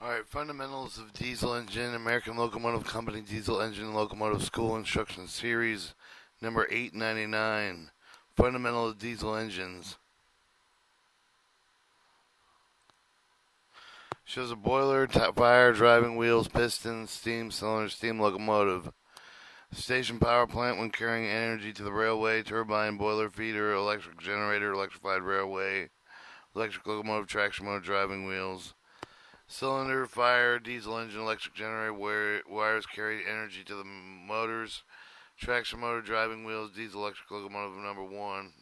Alright, fundamentals of diesel engine, American Locomotive Company Diesel Engine Locomotive School Instruction Series, number 899. Fundamental of diesel engines. Shows a boiler, fire, driving wheels, pistons, steam cylinder, steam locomotive. Station power plant when carrying energy to the railway, turbine, boiler feeder, electric generator, electrified railway, electric locomotive, traction motor, driving wheels. Cylinder, fire, diesel engine, electric generator, wires carry energy to the motors, traction motor, driving wheels, diesel electric locomotive number one.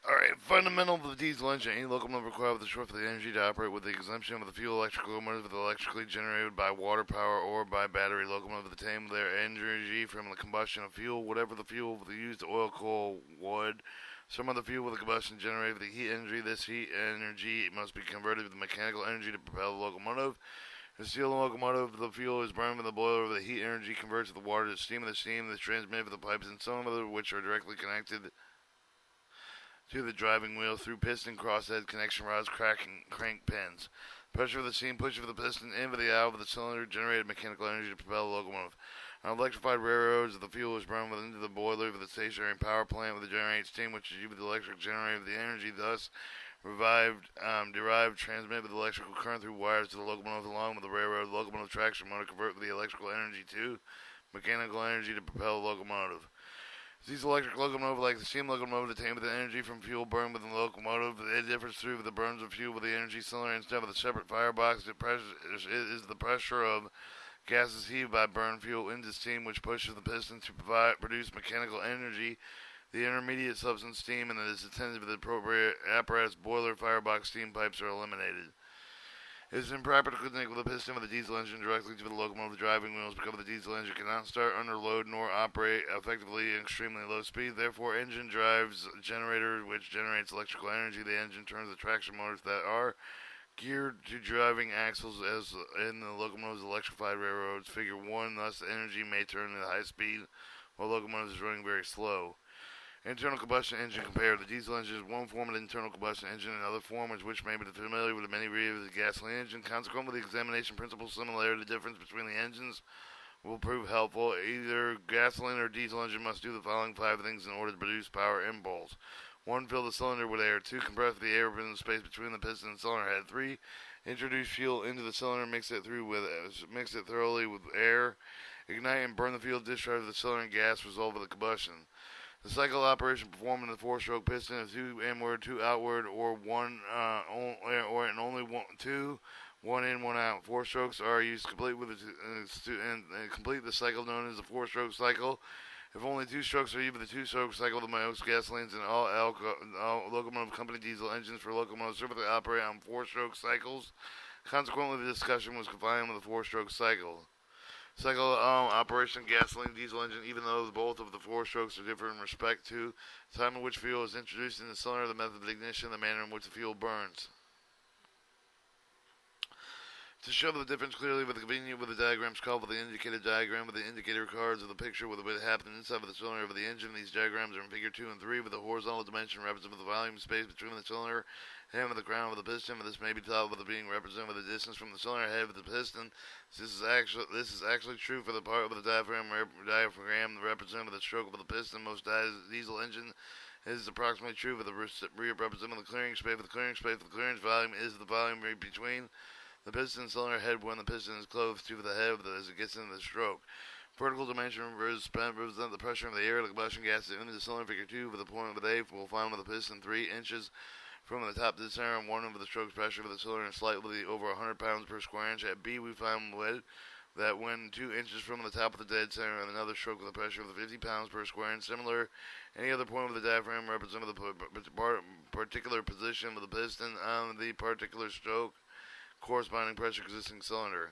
Alright, fundamental of the diesel engine. Any locomotive required with the short for the energy to operate with the exemption of the fuel electric locomotive with electrically generated by water power or by battery locomotive that obtain their energy from the combustion of fuel, whatever the fuel with the used oil, coal, wood. Some of the fuel with the combustion generated with the heat energy. This heat energy must be converted to mechanical energy to propel the locomotive. The steel locomotive, the fuel is burned with the boiler. The heat energy converts the water to steam. The steam is transmitted with the pipes and some of which are directly connected to the driving wheel through piston crosshead connection rods, crank pins. Pressure of the steam, push of the piston into the valve of the cylinder generated mechanical energy to propel the locomotive. On electrified railroads, the fuel is burned into the boiler of the stationary power plant with the generated steam, which is used with the electric generator of the energy, thus derived, transmitted with electrical current through wires to the locomotive along with the railroad. The locomotive traction motor convert the electrical energy to mechanical energy to propel the locomotive. These electric locomotive, like the steam locomotive, obtained with the energy from fuel burned within the locomotive. It differs through the burns of fuel with the energy cylinder instead of a separate firebox. It is the pressure of gases heaved by burn fuel into steam, which pushes the piston to produce mechanical energy. The intermediate substance steam, and that is attended with the appropriate apparatus, boiler, firebox, steam pipes are eliminated. It is impractical to connect with a piston with a diesel engine directly to the locomotive driving wheels because the diesel engine cannot start under load nor operate effectively at extremely low speed. Therefore, engine drives a generator which generates electrical energy. The engine turns the traction motors that are geared to driving axles as in the locomotive's electrified railroads. Figure 1, thus the energy may turn at high speed while the locomotive is running very slow. Internal combustion engine compared. The diesel engine is one form of internal combustion engine, and another form which may be familiar with many of the gasoline engine. Consequently, the examination principle similarity difference between the engines will prove helpful. Either gasoline or diesel engine must do the following 5 things in order to produce power impulse. 1. Fill the cylinder with air. 2. Compress the air within the space between the piston and cylinder head. 3. Introduce fuel into the cylinder. Mix it thoroughly with air. Ignite and burn the fuel. Discharge the cylinder and gas result of the combustion. The cycle operation performed in the 4-stroke piston is 2 inward, 2 outward, or only 2, 1 in, 1 out. 4 strokes are used to complete complete the cycle known as the 4-stroke cycle. If only 2 strokes are used with the 2-stroke cycle, the most gasolines and all Alco locomotive company diesel engines for locomotives typically operate on 4-stroke cycles. Consequently, the discussion was confined with the 4-stroke cycle. Cycle operation gasoline diesel engine, even though both of the 4 strokes are different in respect to the time in which fuel is introduced in the cylinder, the method of ignition, the manner in which the fuel burns. To show the difference clearly with the convenient with the diagrams called with the indicator diagram with the indicator cards of the picture with what happened inside of the cylinder of the engine. These diagrams are in figure 2 and 3 with the horizontal dimension representing the volume space between the cylinder head and the ground of the piston. This may be taught with it being represented with the distance from the cylinder head of the piston. This is actually true for the part of the diaphragm represented with the stroke of the piston. Most diesel engine is approximately true for the rear representing the clearing space. The clearing space for the clearance volume is the volume between the piston and cylinder head when the piston is closed to the head as it gets into the stroke. Vertical dimension represent the pressure of the air, the combustion gas into the cylinder. Figure 2 for the point of the A will find with the piston 3 inches from the top to the center and 1 over the stroke's pressure for the cylinder and slightly over 100 pounds per square inch. At B, we find that when 2 inches from the top of the dead center and another stroke with a pressure of 50 pounds per square inch. Similar, any other point of the diaphragm represents the particular position of the piston on the particular stroke, corresponding pressure existing cylinder.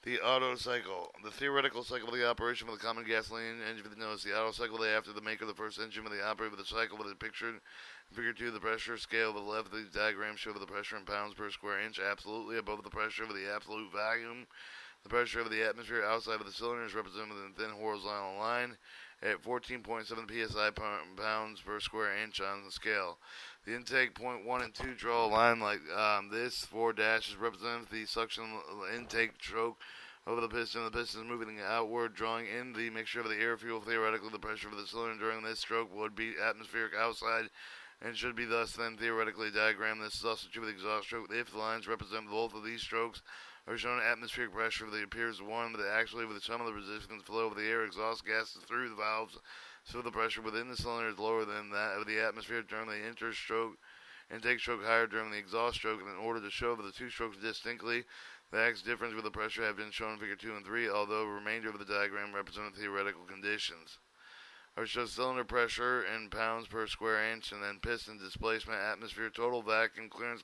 The Otto cycle. The theoretical cycle of the operation of the common gasoline engine with the nose. The Otto cycle, they after the make of the first engine with the operator of the cycle with a pictured in figure 2, the pressure scale of the left of the diagram show the pressure in pounds per square inch absolutely above the pressure of the absolute volume. The pressure of the atmosphere outside of the cylinder is represented with a thin horizontal line. at 14.7 psi pounds per square inch on the scale. The intake point 1 and 2 draw a line like this. 4 dashes represent the suction intake stroke over the piston. The piston is moving outward, drawing in the mixture of the air fuel. Theoretically, the pressure of the cylinder during this stroke would be atmospheric outside and should be thus then theoretically diagrammed. This is also true with the exhaust stroke. If the lines represent both of these strokes are shown atmospheric pressure, there appears one, but actually with some of the resistance flow of the air exhaust gases through the valves, so the pressure within the cylinder is lower than that of the atmosphere during the intake stroke higher during the exhaust stroke. And in order to show the two strokes distinctly, the X difference with the pressure have been shown in Figure 2 and 3, although the remainder of the diagram represent theoretical conditions. Or shows cylinder pressure in pounds per square inch, and then piston displacement, atmosphere, total vacuum clearance,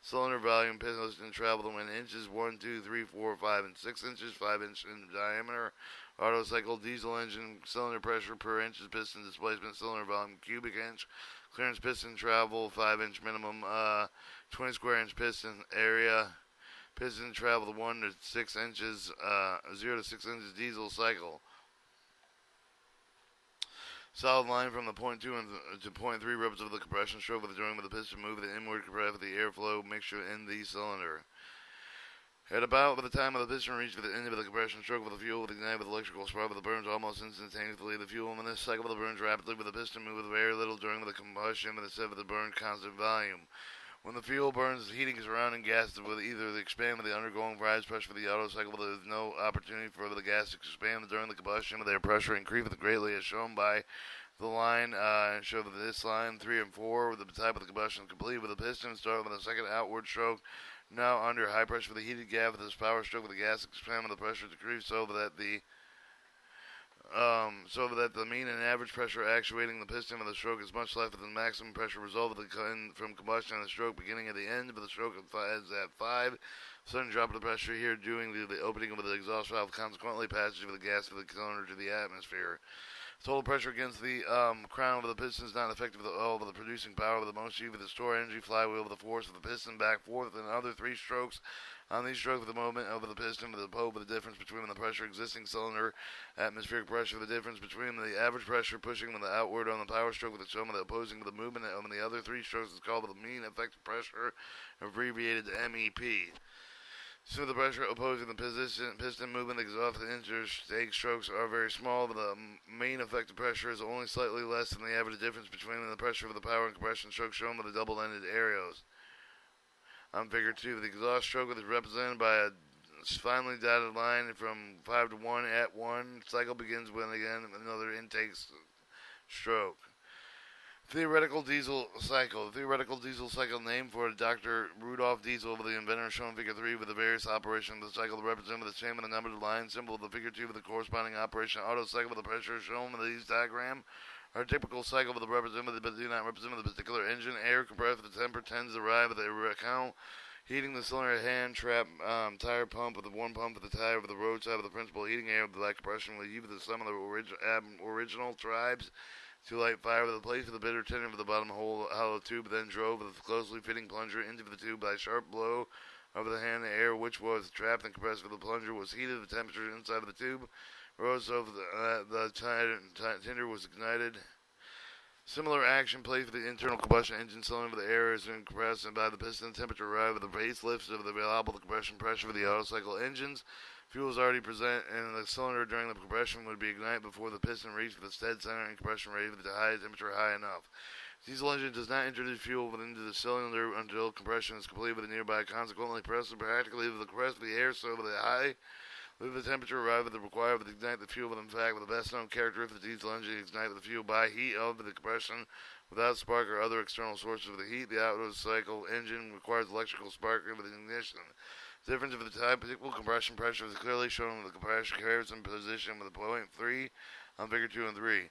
cylinder volume, piston travel in inches, 1, 2, 3, 4, 5, and 6 inches, 5 inch in diameter. Auto cycle, diesel engine, cylinder pressure per inch, piston displacement, cylinder volume, cubic inch, clearance piston travel, 5 inch minimum, 20 square inch piston area, piston travel 1 to 6 inches, 0 to 6 inches diesel cycle. Solid line from the point 2 to point 3 represents of the compression stroke with the joint with the piston move the inward compress with the airflow mixture in the cylinder. At about the time of the piston reaches the end of the compression stroke with the fuel with ignite with electrical spark with the burns almost instantaneously. The fuel in this cycle with the burns rapidly with the piston move with very little during the combustion with instead of the burn constant volume. When the fuel burns, heating surrounding gases will either expand with the undergoing rise pressure for the Auto cycle, but there is no opportunity for the gas to expand during the combustion with their pressure increase greatly as shown by the line and show that this line 3 and 4 with the type of the combustion complete with the piston start with a second outward stroke. Now under high pressure with the heated gas with this power stroke with the gas expand with the pressure decrease so that the mean and average pressure actuating the piston of the stroke is much less than the maximum pressure result from combustion of the stroke beginning at the end of the stroke is at 5. Sudden drop of the pressure here due to the opening of the exhaust valve, consequently passage of the gas of the cylinder to the atmosphere. Total pressure against the crown of the piston is not effective with all of the producing power with the motion with the store energy flywheel with the force of the piston back forth and other 3 strokes. On these strokes with the movement over the piston with the probe with the difference between the pressure existing cylinder atmospheric pressure, the difference between the average pressure pushing with the outward on the power stroke with the sum of the opposing with the movement on the other 3 strokes is called the mean effective pressure, abbreviated to MEP. So the pressure opposing the piston movement exhaust and intake strokes are very small, but the main effective pressure is only slightly less than the average difference between the pressure of the power and compression stroke shown with the double-ended arrows. On Figure 2, the exhaust stroke is represented by a finely dotted line from 5 to 1 at 1. Cycle begins when again another intake stroke. Theoretical diesel cycle. The theoretical diesel cycle named for Dr. Rudolf Diesel, the inventor, shown in Figure 3 with the various operations of the cycle represented with the same with the numbered line symbol of the Figure 2 with the corresponding operation. Auto cycle with the pressure shown in these diagram. Our typical cycle with the representative but do not represent the particular engine. Air compressed with the temper tends to arrive at the account. Heating the cylinder hand trap tire pump with the one pump with the tire with the roadside with the principal heating air with the light compression will leave the sum of the original tribes. To light fire with a place of the bitter tender of the bottom hollow tube, then drove with a closely fitting plunger into the tube by a sharp blow over the hand. The air which was trapped and compressed with the plunger was heated. The temperature inside of the tube rose over the tinder was ignited. Similar action plays with the internal combustion engine cylinder with the air is compressed and by the piston temperature arrived with the base lifts of the reliable compression pressure for the auto cycle engines. Fuel is already present in the cylinder during the compression would be ignited before the piston reached the steady center and compression rate with the high temperature high enough. Diesel engine does not introduce fuel into the cylinder until compression is complete with the nearby. Consequently, press practically with the compress of the air so with the high with the temperature arrive with the required to ignite the fuel. But in fact, with the best known characteristic of the diesel engine ignite the fuel by heat of the compression without spark or other external sources of the heat. The auto cycle engine requires electrical spark with ignition. The difference of the type equal compression pressure is clearly shown with the compression curves in position with the point 3 on Figure 2 and 3.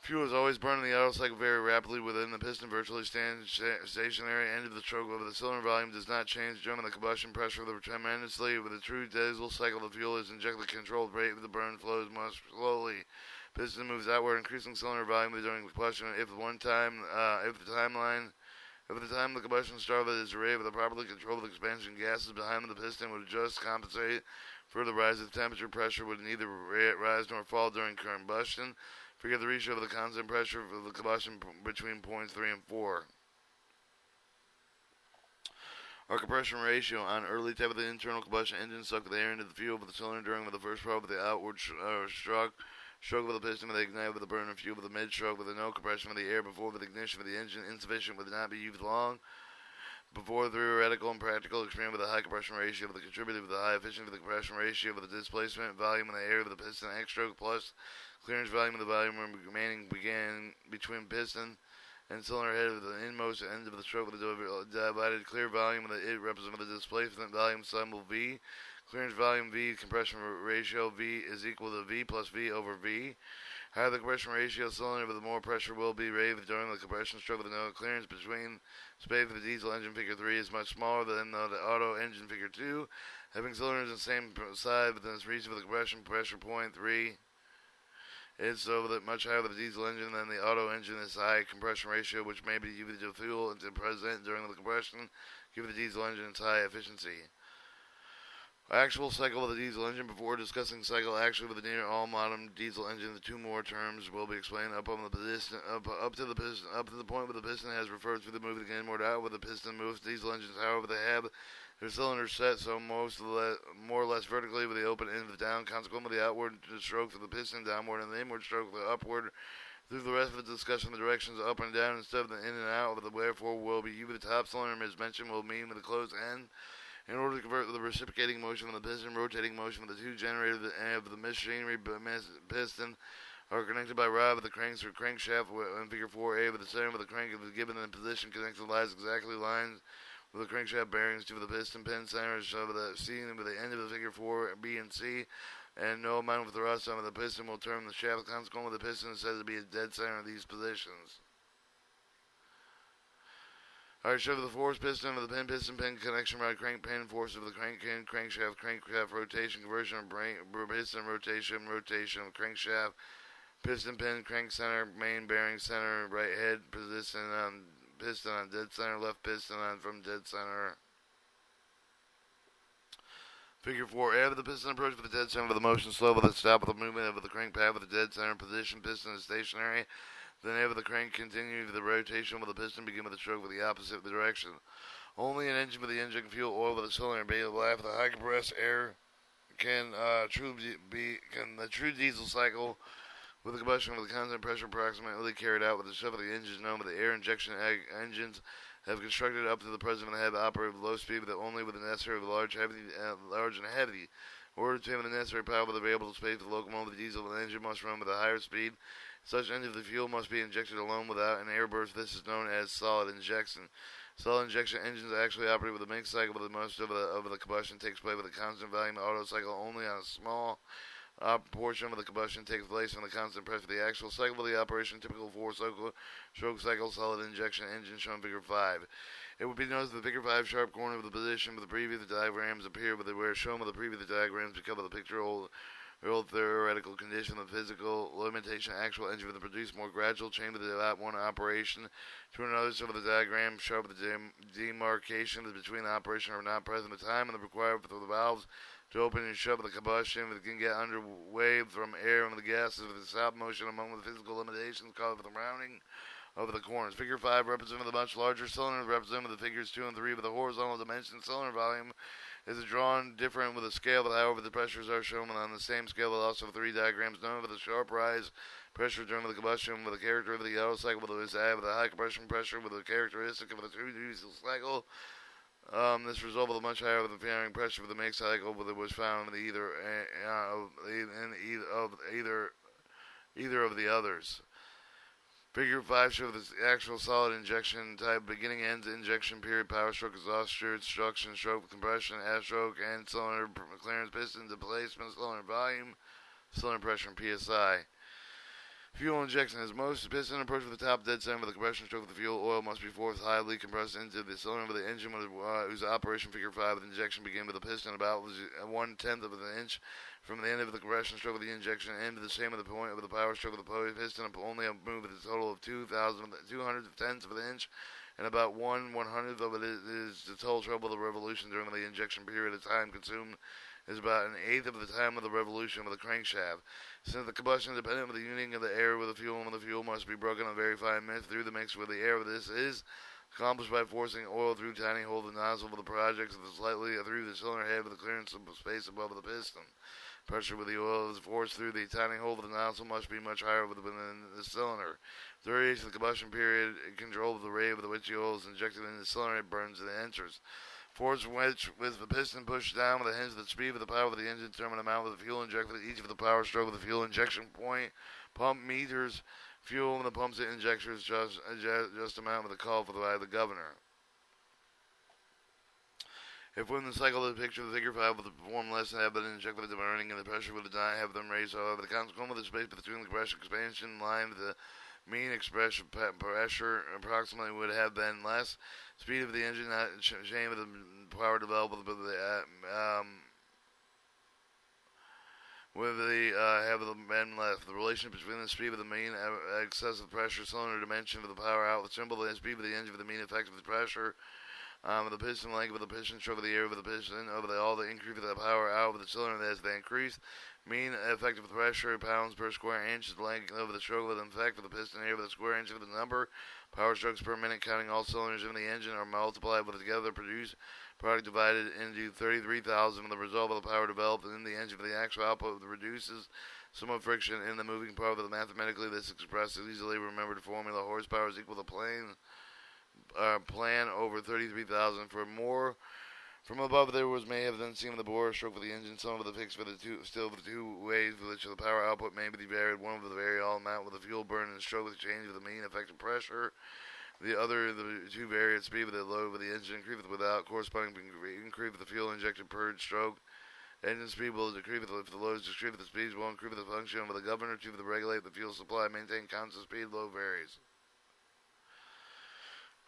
Fuel is always burned in the auto cycle very rapidly within the piston, virtually stationary. End of the stroke over the cylinder volume does not change during the combustion pressure tremendously. With a true diesel cycle, the fuel is injected at a controlled rate, the burn flows much slowly. Piston moves outward, increasing cylinder volume during combustion. If the time the combustion started is rate with a properly controlled expansion gases behind the piston would just compensate Further rise of temperature pressure would neither rise nor fall during combustion. Figure the ratio of the constant pressure of the combustion between points 3 and 4. Our compression ratio on early type of the internal combustion engine sucked the air into the fuel with the cylinder during the first probe of the outward stroke with the piston with the ignite with the burn of fuel with the mid-stroke with the no compression of the air before with the ignition of the engine insufficient would not be used long. Before theoretical and practical experiment with a high compression ratio with the contributed with the high efficiency with the compression ratio with the displacement volume in the air with the piston X-stroke plus clearance volume of the volume remaining began between piston and cylinder head of the inmost end of the stroke with the divided clear volume of the it represented the displacement volume symbol V. Clearance volume V, compression ratio V is equal to V plus V over V. Higher the compression ratio cylinder with the more pressure will be raised during the compression stroke with the no clearance between space of the diesel engine figure 3 is much smaller than the auto engine figure 2. Having cylinders on the same side within its region of the compression pressure point 3 is so that much higher with the diesel engine than the auto engine is high compression ratio which may be used to fuel and to present during the compression, give the diesel engine its high efficiency. Actual cycle of the diesel engine. Before discussing cycle actually with the near all modern diesel engine, the two more terms will be explained up on the piston, up to the point where the piston has referred to the moving inward out where the piston moves. Diesel engines, however, they have their cylinders set so more or less vertically with the open end of the down. Consequently, the outward stroke of the piston downward and the inward stroke of the upward. Through the rest of the discussion, the directions up and down instead of the in and out of the wherefore will be U. The top cylinder, as mentioned, will mean with the closed end. In order to convert the reciprocating motion of the piston, rotating motion of the two generators of the machinery piston are connected by rod with the cranks or crankshaft in figure 4A with the center of the crank if given in position connected lies exactly lines with the crankshaft bearings to the piston pin centers of the C with the end of the figure 4B and C, and no amount of thrust on the piston will turn the shaft. Consequently, the piston is said to be a dead center of these positions. Alright, show the force piston of the piston pin connection rod crank pin, force of the crankshaft rotation, conversion of piston rotation of crankshaft, piston pin, crank center, main bearing center, right head position on piston on dead center, left piston on from dead center. Figure 4A of the piston approach with the dead center of the motion slow with the stop of the movement of the crank pad with the dead center position, piston is stationary. The nave of the crank continue the rotation with the piston begin with the stroke with the opposite direction. Only an engine with the engine fuel oil with a cylinder be able to have the high compressed air can the true diesel cycle with the combustion with the constant pressure approximately carried out with the stuff of the engines known with the air injection engines have constructed up to the present and have operated with low speed with only with the necessary of large and heavy. In order to have the necessary power with the available space for the locomotive, the diesel engine must run with a higher speed. Such engine of the fuel must be injected alone without an air burst. This is known as solid injection. Solid injection engines actually operate with a mixed cycle, but most of the combustion takes place with a constant volume auto cycle only on a small portion of the combustion takes place when the constant pressure. The actual cycle of the operation, typical four-stroke cycle solid injection engine shown in figure 5. It would be noticed that the figure 5 sharp corner of the position with the previous diagrams appear where shown with the previous diagrams because of the picture old theoretical condition of physical limitation actual engine with the produce more gradual change of the one operation to another. So the diagram show the demarcation between the operation are not present at the time and the required for the valves to open and shut the combustion that can get underway from air and the gases with the stop motion among the physical limitations caused by the rounding over the corners. Figure 5 representing the much larger cylinder representing the figures 2 and 3 with the horizontal dimension cylinder volume is drawn different with a scale, but however the pressures are shown on the same scale, but also 3 diagrams known for the sharp rise pressure during the combustion with the character of the auto cycle with the high compression pressure with the characteristic of the true diesel cycle. This result with a much higher than firing pressure for the make cycle, but it was found in either of the others. Figure 5 shows the actual solid injection type, beginning ends, injection period, power stroke, exhaust stroke, instruction stroke, compression, air stroke, and cylinder clearance, piston displacement, cylinder volume, cylinder pressure, and PSI. Fuel injection is most piston approach with the top dead center of the compression stroke. The fuel oil must be forced highly compressed into the cylinder of the engine whose operation figure 5 with injection begin with the piston about 1/10 of an inch from the end of the compression stroke of the injection end to the same of the point of the power stroke of the piston only a move with a total of 200 tenths of an inch and about 1/100th of it is the total trouble of the revolution during the injection period of time consumed is about an eighth of the time of the revolution of the crankshaft. Since the combustion is dependent on the union of the air with the fuel, and the fuel must be broken on very fine minutes through the mix with the air. This is accomplished by forcing oil through tiny holes in the nozzle of the project slightly through the cylinder head with the clearance of space above the piston. Pressure with the oil is forced through the tiny hole of the nozzle must be much higher within the cylinder. The radius of the combustion period control of the rate with which the oil is injected into the cylinder, it burns and enters. Force which, with the piston pushed down with the hinge of the speed of the power of the engine, determine the amount of the fuel injected at each of the power stroke of the fuel injection point. Pump meters fuel and the pumps and injectors just amount of the call for the governor. If within the cycle of the picture, the figure 5 will perform less than have been injected with the burning, and the pressure would not have them raised. However, the consequence of the space between the compression expansion line with the mean expression pressure approximately would have been less. Speed of the engine, not change of the power developed with the have been left. The relationship between the speed of the mean excessive pressure cylinder dimension of the power outlet symbol, the speed of the engine of the mean effect of the pressure. The piston length of the piston stroke of the air of the piston over all the increase of the power out of the cylinder as they increase. Mean effective pressure pounds per square inch. The length of the stroke of the effect of the piston air with the square inch of the number. Power strokes per minute counting all cylinders in the engine are multiplied with together produce product divided into 33,000. The result of the power developed in the engine for the actual output reduces somewhat friction in the moving part of the mathematically. This expressed easily remembered formula horsepower is equal to plan over 33,000 for more. From above there was may have then seen the bore stroke for the engine, some of the fixed for the two ways with which the power output may be varied, one with the vary all amount with the fuel burn and stroke with the change of the mean effective pressure, the other the two vary at speed with the load with the engine increase without corresponding increase with the fuel injected per stroke. Engine speed will decrease if the load is decreased, the speeds will increase the function of the governor to regulate the fuel supply, maintain constant speed, load varies.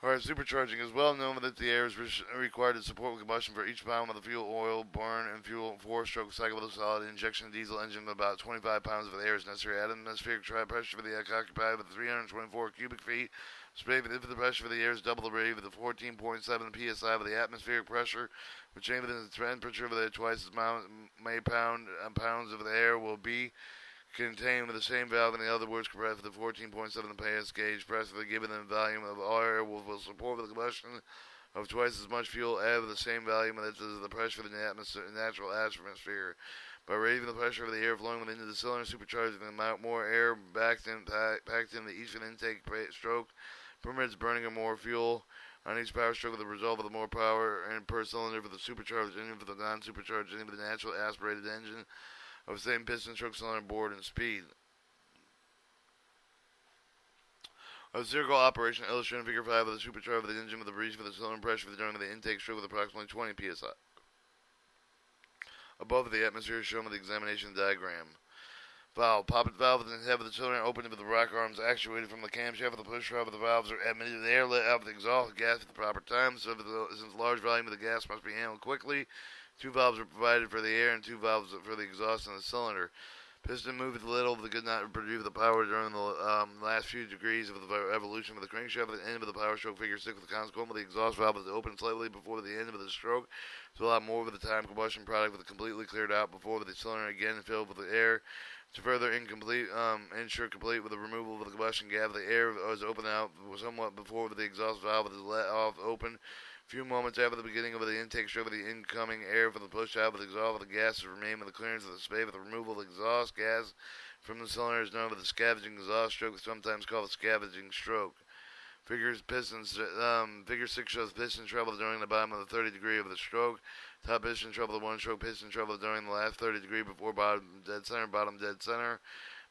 Alright, supercharging is well known that the air is required to support combustion for each pound of the fuel, oil, burn, and fuel 4-stroke cycle with a solid injection diesel engine. About 25 pounds of air is necessary. Atmospheric pressure for the air occupied with 324 cubic feet. If the pressure for the air is double the rate with the 14.7 psi of the atmospheric pressure, which change within the temperature of the twice as many pounds of the air will be contained with the same valve. In other words, compressed with the 14.7 PS gauge pressure given the volume of air will support the combustion of twice as much fuel added with the same volume as the pressure of the natural atmosphere. By raising the pressure of the air flowing within the cylinder, supercharging the amount more air packed in the each intake stroke permits burning of more fuel on each power stroke with the result of the more power and per cylinder for the supercharged engine for the non-supercharged engine for the natural aspirated engine of the same piston stroke cylinder board and speed. A circle operation illustrating figure 5 of the supercharger of the engine with the breeze for the cylinder pressure during the intake stroke with approximately 20 psi. Above the atmosphere is shown with the examination diagram. Valve. Poppet valve in the head of the cylinder opened with the rock arms actuated from the camshaft of the push rod of the valves are admitted the air let out of the exhaust gas at the proper time, so since large volume of the gas must be handled quickly, 2 valves are provided for the air and 2 valves for the exhaust in the cylinder. Piston moved little but could not produce the power during the last few degrees of the evolution of the crankshaft at the end of the power stroke figure 6 with the consequence of the exhaust valve is open slightly before the end of the stroke to allow more of the time combustion product with completely cleared out before the cylinder again filled with the air. To further ensure complete with the removal of the combustion gas, the air was opened out somewhat before the exhaust valve is let off open. Few moments after the beginning of the intake stroke of the incoming air for the push out of the exhaust of the gas to remain with the clearance of the space with the removal of the exhaust gas from the cylinder is known as the scavenging exhaust stroke, sometimes called the scavenging stroke. Figure 6 shows piston travel during the bottom of the 30 degree of the stroke. Top piston travel the 1-stroke piston travel during the last 30 degree before bottom dead center.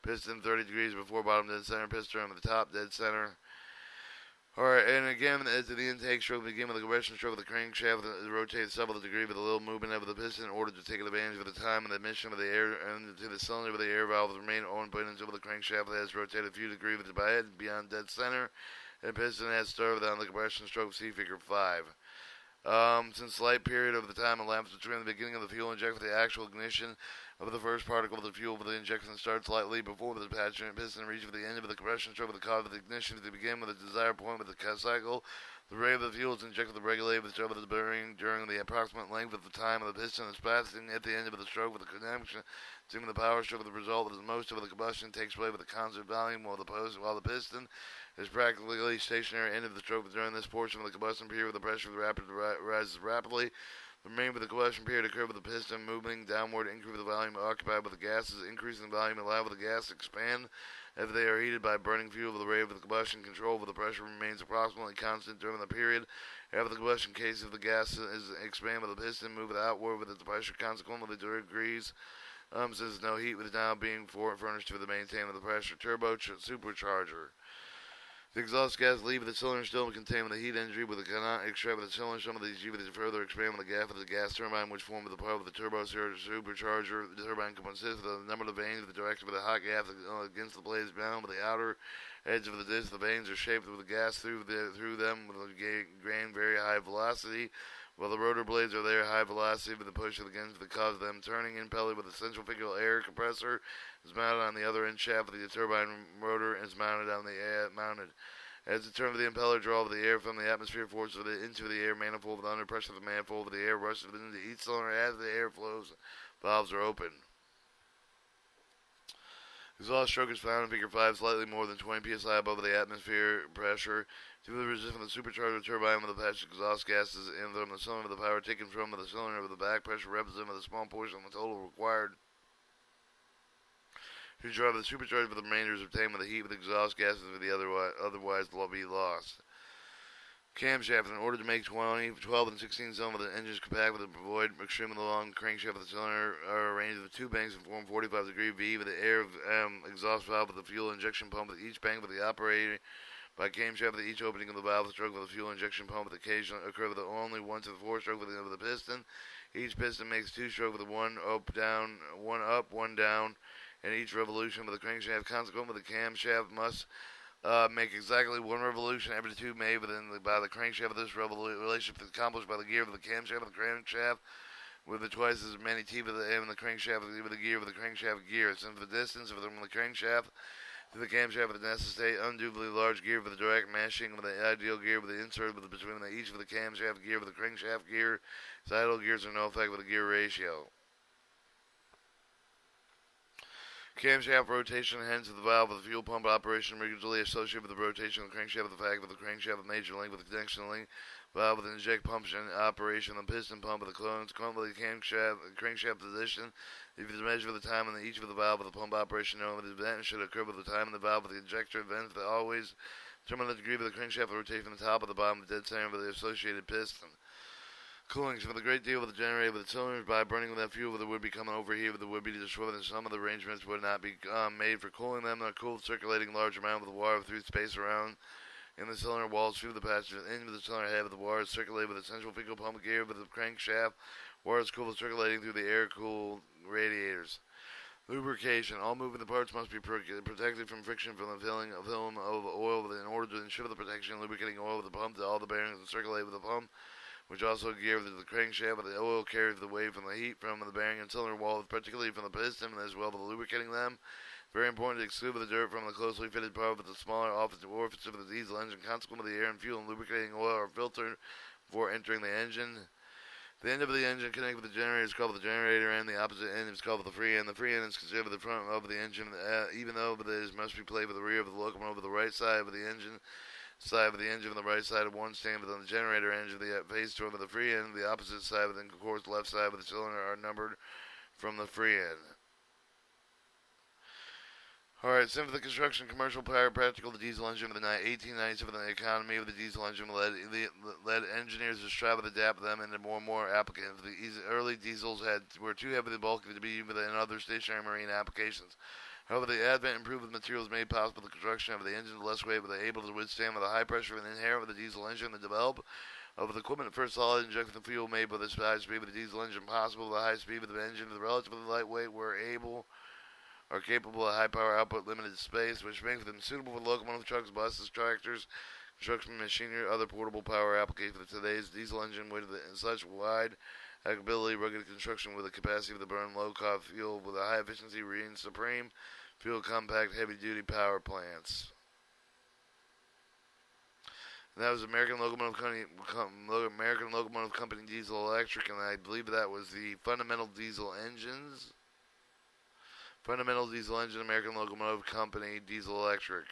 Piston 30 degrees before bottom dead center. Piston on the top dead center. Alright, and again, as the intake stroke begin with the compression stroke of the crankshaft, rotates several degrees with a little movement of the piston in order to take advantage of the time and the admission of the air into the cylinder with the air valve remain open until the crankshaft has rotated a few degrees with the head beyond dead center, and piston has started on the compression stroke, see figure 5. Since slight period of the time elapsed between the beginning of the fuel injection and the actual ignition of the first particle of the fuel for the injection starts slightly before the piston reaches the end of the compression stroke with the cause of the ignition to begin with the desired point of the cycle. The rate of the fuel is injected with the regulator with the stroke of the bearing during the approximate length of the time of the piston is passing at the end of the stroke with the connection to the power stroke of the result is most of the combustion takes place with a constant volume while the piston is practically stationary end of the stroke. During this portion of the combustion period, the pressure of the rises rapidly. The remainder of the combustion period occurs with the piston moving downward, increase the volume occupied with the gases, increasing the volume allowed with the gas to expand. If they are heated by burning fuel, the rate of the combustion control over the pressure remains approximately constant during the period. After the combustion case, if the gas is expanded with the piston, move it outward with the pressure consequently degrees. Since no heat was now being furnished to the maintaining of the pressure. Supercharger. The exhaust gas leaving the cylinder still contained with the heat energy, but it cannot extract with the cylinder. Some of these units further expand with the gap of the gas turbine, which form the part of the turbo supercharger. The turbine consists of the number of vanes, the direction of the hot gas against the blades bound with the outer edge of the disc. The vanes are shaped with the gas through them with a gain very high velocity. While the rotor blades are there, high velocity with the push against the cause of them turning. Impelled with a centrifugal air compressor is mounted on the other end shaft of the turbine rotor and is mounted on the mounted. As the turn of the impeller draw the air from the atmosphere forces into the air manifold with under pressure of the manifold, the air rushes into each cylinder as the air flows. Valves are open. Exhaust stroke is found in figure 5, slightly more than 20 psi above the atmosphere pressure. Due to the resistance of the supercharger turbine with the passage exhaust gases in from the cylinder of the power taken from the cylinder of the back pressure represents a small portion of the total required to drive the supercharger, for the remainder is obtained with the heat with exhaust gases for the otherwise will be lost. Camshaft. In order to make 12 and 16 cylinder the engines compact with a avoid extremely long crankshaft of the cylinder are arranged with two banks and form 45-degree V with the air exhaust valve with the fuel injection pump with each bank with the operator by camshaft with each opening of the valve stroke with the fuel injection pump with occasional occur with only 1 to the 4 stroke with the piston. Each piston makes 2 strokes with one up, one down, and each revolution with the crankshaft. Consequently, the camshaft must make exactly 1 revolution every 2 made by the crankshaft. This relationship is accomplished by the gear of the camshaft of the crankshaft with the twice as many teeth of the end of the crankshaft with the gear of the crankshaft gear. Since the distance from the crankshaft to the camshaft with the necessitate unduly large gear for the direct mashing with the ideal gear with the insert between each of the camshaft gear with the crankshaft gear. Idle gears are no effect with the gear ratio. Camshaft rotation, hence the valve of the fuel pump operation regularly associated with the rotation of the crankshaft. The fact of the crankshaft with major link with the connection link valve with the inject pump operation, the piston pump with the clones, currently the crankshaft position. If you measure the time on each of the valve of the pump operation, knowing that the event should occur with the time in the valve of the injector event, that always determine the degree of the crankshaft rotation from the top of the bottom of the dead center of the associated piston. Cooling. So, with a great deal of the generator with the cylinders by burning with that fuel, there would become an overheat, there would be destroyed, and some of the arrangements would not be made for cooling them. They're cooled, circulating large amount of the water through space around in the cylinder walls through the passage into the cylinder head of the water is circulated with a centrifugal pump gear with the crankshaft. Water is cooled, circulating through the air-cooled radiators. Lubrication. All moving parts must be protected from friction from the film of oil in order to ensure the protection. Lubricating oil with the pump to all the bearings and circulate with the pump, which also gear to the crankshaft, but the oil carries the weight from the heat from the bearing and cylinder walls, particularly from the piston, as well as lubricating them. Very important to exclude the dirt from the closely fitted part with the smaller orifice of the diesel engine. Consequently, the air and fuel and lubricating oil are filtered before entering the engine. The end of the engine connected with the generator is called the generator end. The opposite end is called the free end. The free end is considered the front of the engine, even though it must be played with the rear of the locomotive. The right side of the engine on the right side of one stand, but on the generator engine, the face toward the free end, the opposite side, but then of course the left side of the cylinder are numbered from the free end. Alright, since the construction, commercial power, practical, the diesel engine of the 1897, the economy of the diesel engine led engineers to strive to adapt them into more and more applications. The early diesels were too heavy and bulky to be used in other stationary marine applications. However, the advent improved materials made possible the construction of the engine less weight, but they able to withstand the high pressure and inherent with the diesel engine. The develop of the equipment for solid injection fuel made with this high speed with the diesel engine possible. The high speed of the engine, the relatively lightweight, are capable of high power output, limited space, which makes them suitable for locomotive trucks, buses, tractors, construction machinery, other portable power applications. For today's diesel engine with such wide applicability, rugged construction with the capacity to burn low-cost fuel with a high efficiency, reigns supreme. Fuel compact, heavy-duty power plants. And that was American Locomotive Company Diesel Electric, and I believe that was the Fundamental Diesel Engines. Fundamental Diesel Engine, American Locomotive Company Diesel Electric.